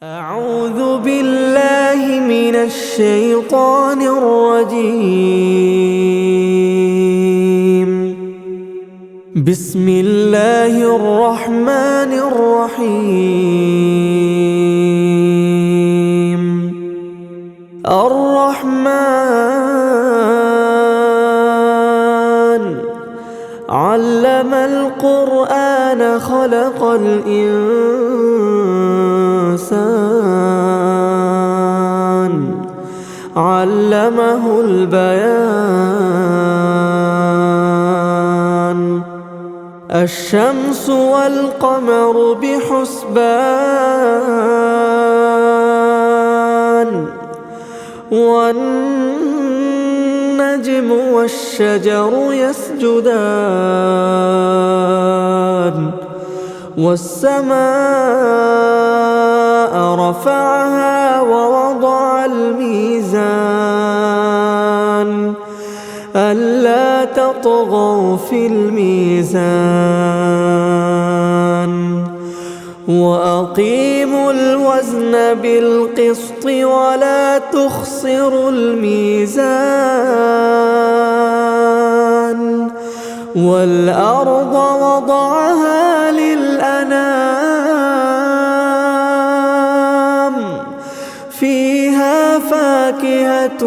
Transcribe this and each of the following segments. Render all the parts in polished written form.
أعوذ بالله من الشيطان الرجيم. بسم الله الرحمن الرحيم. الرحمن علم القرآن خلق الإنسان علمه البيان. الشمس والقمر بحسبان والنجم والشجر يسجدان والسماء رفعها ووضع الميزان ألا تطغوا في الميزان وأقيموا الوزن بالقسط ولا تخسروا الميزان والأرض وضعها للأنام فيها فاكهة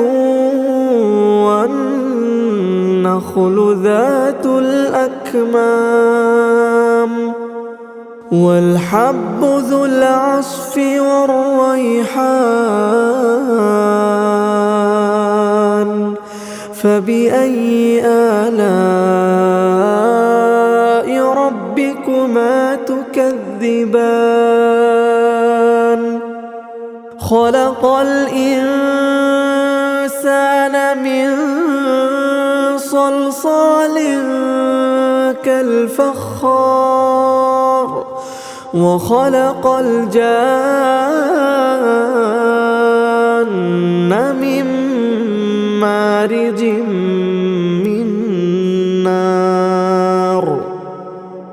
والنخل ذات الأكمام والحب ذو العصف والريحان فبأي آلاء ربكما تكذبان خلق الإنسان من صلصال كالفخار وخلق الجان من مارج من نار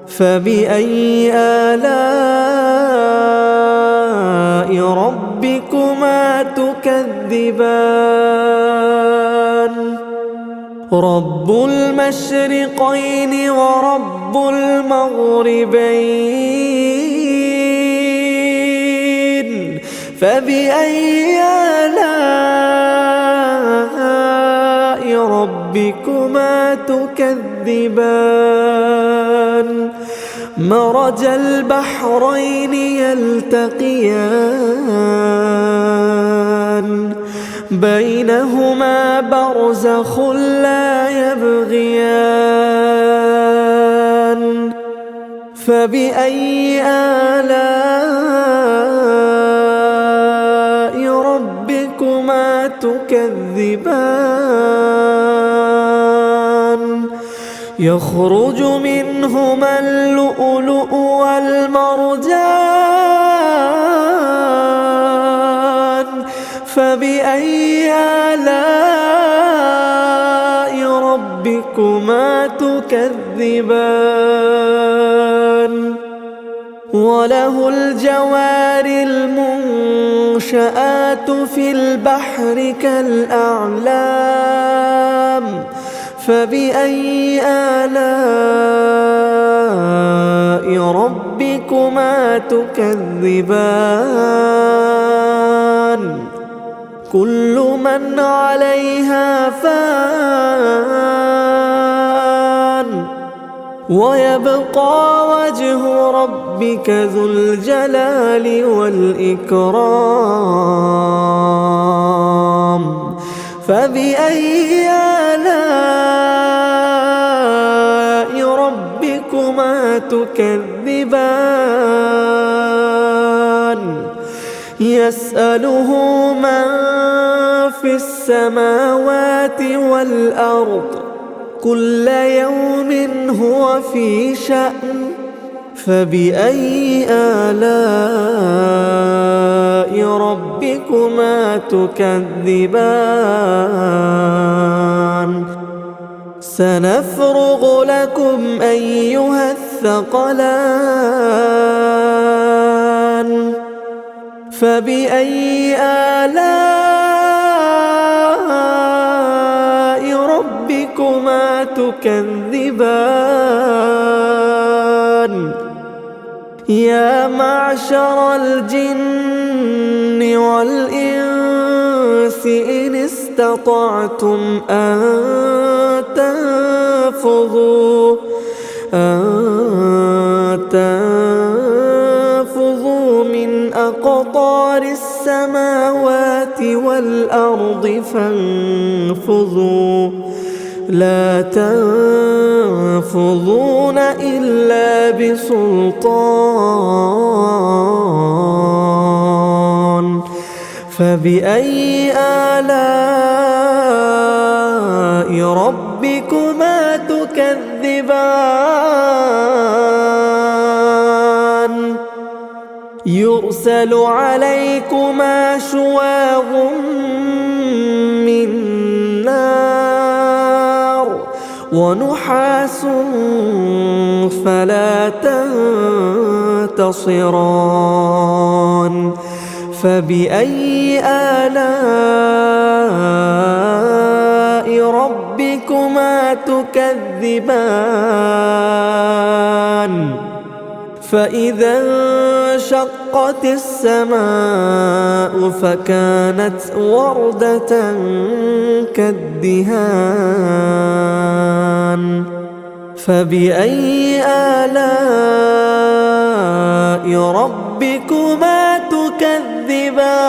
فبأي آلاء ربكما تكذبان رب المشرقين ورب المغربين فبأي آلاء ربكما تكذبان مرج البحرين يلتقيان بينهما برزخ لا يبغيان فبأي آلاء ربكما تكذبان يخرج منهما اللؤلؤ والمرجان فبأي آلاء ربكما تكذبان وله الجوار المنشآت في البحر كالأعلام فبأي آلاء ربكما تكذبان كل من عليها فان ويبقى وجه ربك ذو الجلال والإكرام فبأي آلاء ربكما تكذبان يسأله من في السماوات والأرض كل يوم هو في شأن فبأي آلاء ربكما تكذبان سنفرغ لكم أيها الثقلان فبأي آلاء ربكما تكذبان يا معشر الجن والإنس إن استطعتم أن تنفذوا من أقطار السماوات والأرض فانفذوا لا تنفذون إلا بسلطان فبأي آلاء ربكما تكذبان يرسل عليكما شواظ من نار ونحاس فلا تنتصران فبأي آلاء ربكما تكذبان فإذا انشقت السماء فكانت وردة كالدهان فبأي آلاء ربكما تكذبان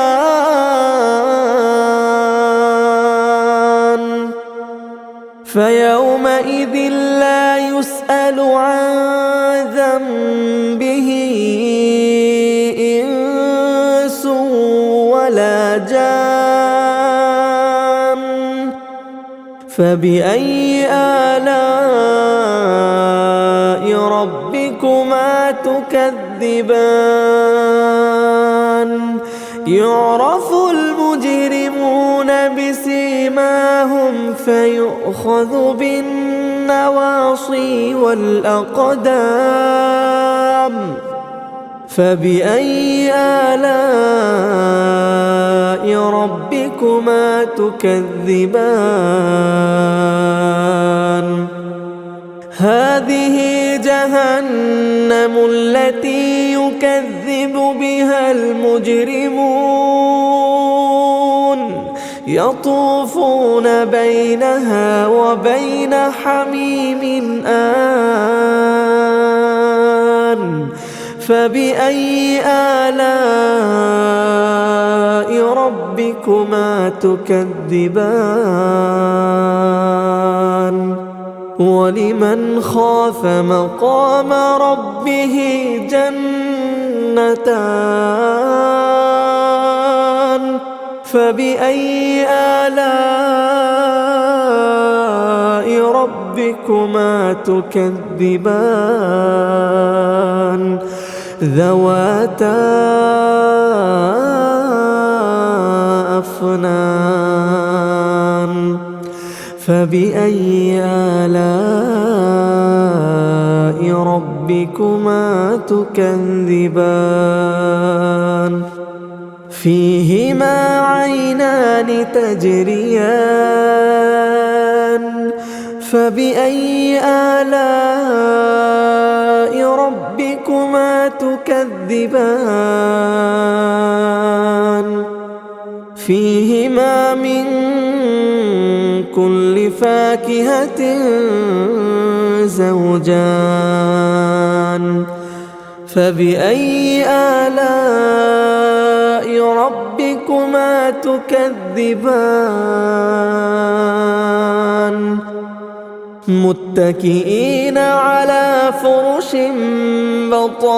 فيومئذ لا يسأل عن ذنبه إنس ولا جان فبأي آلاء ربكما تكذبان يعرف المجرمون بسيماهم فيؤخذ بالنواصي والأقدام فبأي آلاء ربكما تكذبان هذه جهنم التي يكذب بها المجرمون يطوفون بينها وبين حميم آن فبأي آلاء ربكما تكذبان ولمن خاف مقام ربه جنتان فبأي آلاء ربكما تكذبان ذواتا أفنان فبأي آلاء ربكما تكذبان فيهما عينان تجريان فبأي آلاء ربكما تكذبان فيهما من كل فاكهة زوجان فبأي آلاء ربكما تكذبان متكئين على فرش بطائنها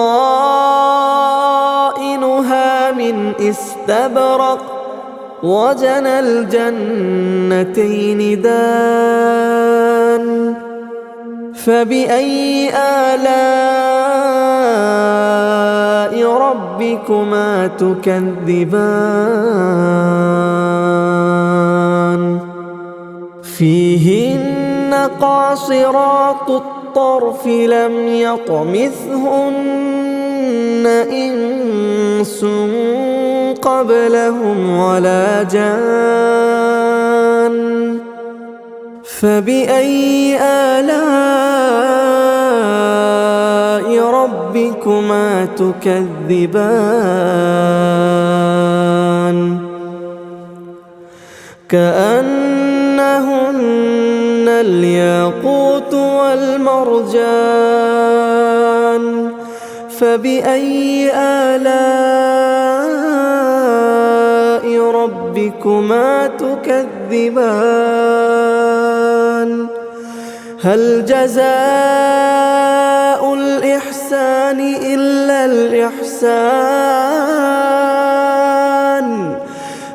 من استبرق وجنى الجنتين دان فبأي آلاء ربكما تكذبان فيهن قاصرات الطرف لم يطمثهن إنس قبلهم ولا جان فبأي آلاء ربكما تكذبان كأنهن الياقوت والمرجان فبأي آلاء ربكما تكذبان هل جزاء الإحسان إلا الإحسان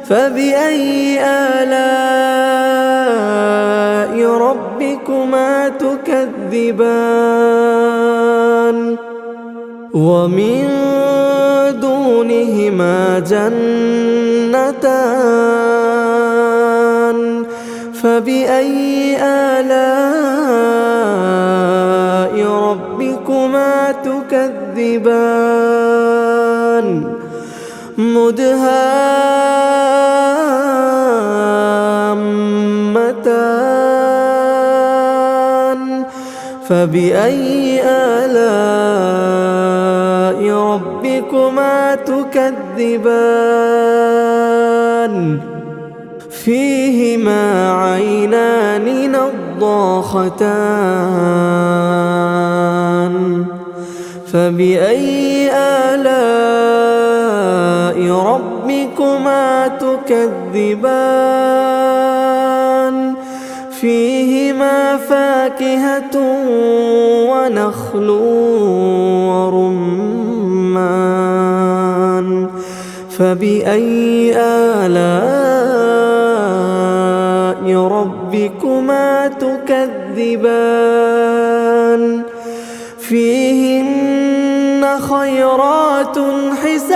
فبأي آلاء ربكما تكذبان ومن دونهما جنتان فبأي آلاء ربكما تكذبان مدهامتان فبأي آلاء ربكما تكذبان فيهما عينان نضاختان فبأي آلاء ربكما تكذبان فيهما فاكهة ونخل ورمان فبأي آلاء ربكما تكذبان فيهن خيرات حسان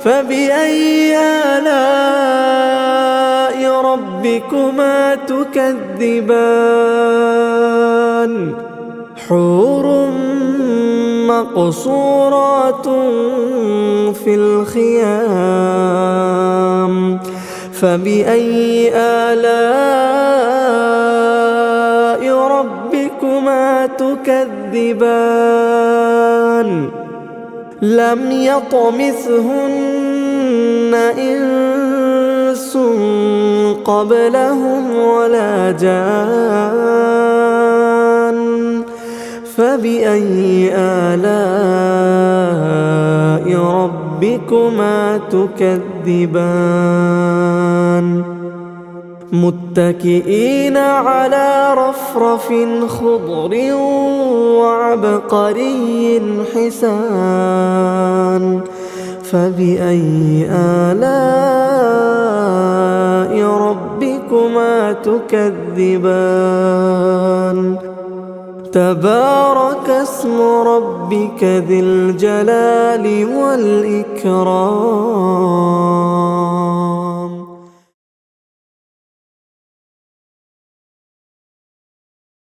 فبأي آلاء ربكما تكذبان حور مقصورات في الخيام فبأي آلاء ربكما تكذبان لم يطمثهن إنس قبلهم ولا جان فبأي آلاء ربكما تكذبان متكئين على رفرف خضر وعبقري حسان فبأي آلاء ربكما تكذبان تبارك اسم ربك ذي الجلال والإكرام